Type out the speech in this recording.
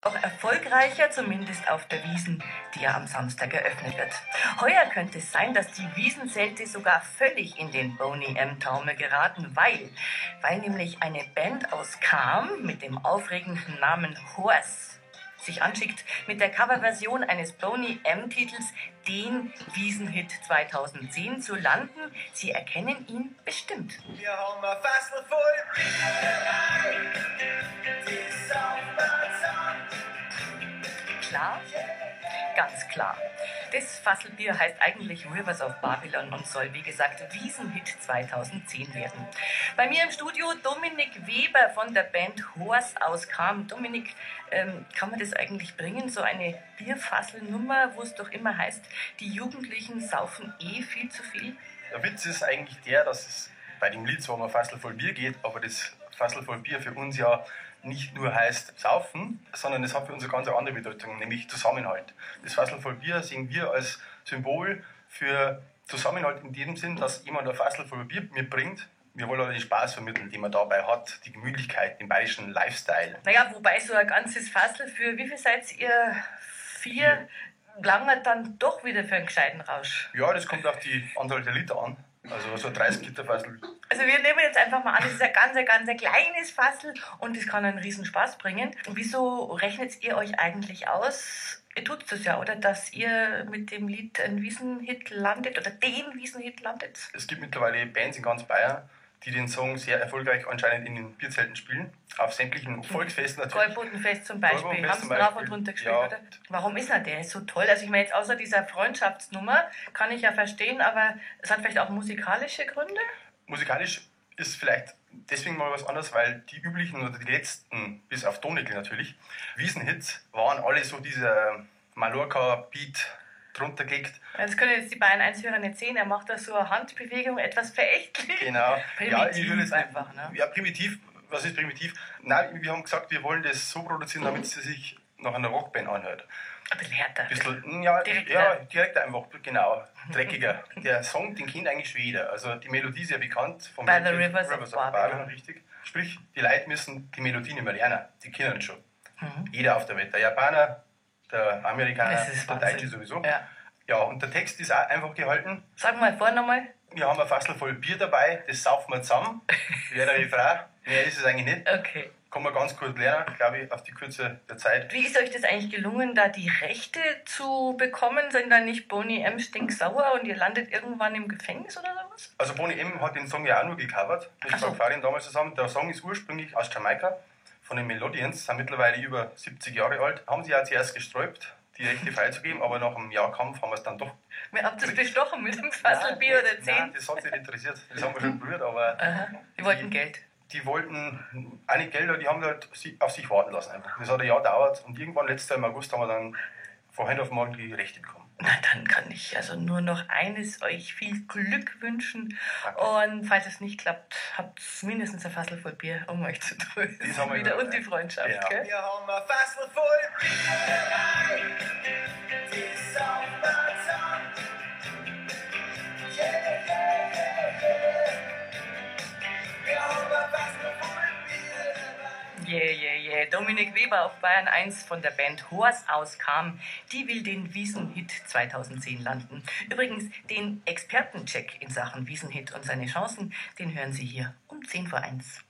auch erfolgreicher, zumindest auf der Wiesn, die ja am Samstag eröffnet wird. Heuer könnte es sein, dass die Wiesenzelte sogar völlig in den Boney M-Taumel geraten, weil nämlich eine Band aus Cham mit dem aufregenden Namen Horse sich anschickt, mit der Coverversion eines Boney M-Titels den Wiesenhit 2010 zu landen. Sie erkennen ihn bestimmt. Wir haben ein Fassel voll Bier, die Sommerzeit. Klar? Ganz klar. Das Fasselbier heißt eigentlich Rivers of Babylon und soll, wie gesagt, Wiesenhit 2010 werden. Bei mir im Studio Dominik Weber von der Band Horse aus Cham. Dominik, kann man das eigentlich bringen, so eine Bierfasselnummer, wo es doch immer heißt, die Jugendlichen saufen viel zu viel? Der Witz ist eigentlich der, dass es bei dem Lied zwar um ein Fassel voll Bier geht, aber das Fassel voll Bier für uns ja nicht nur heißt saufen, sondern es hat für uns eine ganz andere Bedeutung, nämlich Zusammenhalt. Das Fassel voll Bier sehen wir als Symbol für Zusammenhalt in dem Sinn, dass jemand ein Fassel voll Bier mitbringt. Wir wollen den Spaß vermitteln, den man dabei hat, die Gemütlichkeit, den bayerischen Lifestyle. Naja, wobei so ein ganzes Fassel für, wie viel seid ihr? 4? Langert dann doch wieder für einen gescheiten Rausch. Ja, das kommt auf die Anzahl der Liter an. Also so ein 30 Liter Fassel. Also wir nehmen jetzt einfach mal an, das ist ein ganz kleines Fassel und das kann einen riesen Spaß bringen. Und wieso rechnet ihr euch eigentlich aus, ihr tut das ja, oder, dass ihr mit dem Lied einen Wiesenhit landet oder den Wiesenhit landet? Es gibt mittlerweile Bands in ganz Bayern, die den Song sehr erfolgreich anscheinend in den Bierzelten spielen. Auf sämtlichen Volksfesten natürlich. Goldbodenfest zum Beispiel, Goldbodenfest haben sie zum drauf und Beispiel. runter gespielt, Ja. oder? Warum ist er der so toll? Also ich meine jetzt außer dieser Freundschaftsnummer, kann ich ja verstehen, aber es hat vielleicht auch musikalische Gründe? Musikalisch ist vielleicht deswegen mal was anderes, weil die üblichen oder die letzten, bis auf Donegal natürlich, Wiesenhits waren alle so dieser Mallorca-Beat drunter gelegt. Das können jetzt die Bayern 1-Hörer nicht sehen, er macht da so eine Handbewegung, etwas verächtlich. Genau. Primitiv ich würde es einfach, ne? Ja, primitiv. Was ist primitiv? Nein, wir haben gesagt, wir wollen das so produzieren, damit es sich nach einer Rockband anhört. Ein bisschen härter. Bisschen, direkt einfach, genau, dreckiger. Der Song, den kennt eigentlich schon jeder. Also die Melodie ist ja bekannt. Vom By the Rivers of Babylon. Richtig. Sprich, die Leute müssen die Melodie nicht mehr lernen. Die kennen es schon. Jeder auf der Welt. Der Japaner, der Amerikaner, Das ist der Wahnsinn. Deutsche sowieso. Ja. Ja, und der Text ist auch einfach gehalten. Sag mal vor nochmal. Wir haben ein Fassel voll Bier dabei, das saufen wir zusammen. Wäre der Refrain. Mehr ist es eigentlich nicht. Okay. Kann man ganz gut lernen, glaube ich, auf die Kürze der Zeit. Wie ist euch das eigentlich gelungen, da die Rechte zu bekommen? Sind da nicht Boney M stinksauer und ihr landet irgendwann im Gefängnis oder sowas? Also Boney M hat den Song ja auch nur gecovert, mit Ach so. Frank Farian damals zusammen. Der Song ist ursprünglich aus Jamaika, von den Melodians, sind mittlerweile über 70 Jahre alt. Haben sie ja zuerst gesträubt, die Rechte freizugeben, aber nach einem Jahr Kampf haben wir es dann doch... Mir habt ihr das bestochen mit dem Fasselbier oder 10? Nein, das hat sich nicht interessiert. Das haben wir schon probiert, aber... Aha. Die wollten Geld. Die wollten auch nicht Geld, die haben halt auf sich warten lassen einfach. Das hat ein Jahr gedauert und irgendwann letztes Jahr im August haben wir dann von heute auf morgen die Rechte bekommen. Na, dann kann ich also nur noch eines euch viel Glück wünschen. Danke. Und falls es nicht klappt, habt mindestens ein Fassel voll Bier, um euch zu trösten. Das haben wir Wieder immer und die Freundschaft, Ja. gell? Wir haben ein Fassel voll Bier, die Sommerzeit. Wir haben ein Fassel voll Bier. Yeah. Dominik Weber auf Bayern 1 von der Band Horse aus Cham. Die will den Wiesenhit 2010 landen. Übrigens, den Expertencheck in Sachen Wiesenhit und seine Chancen, den hören Sie hier um 10 vor 1.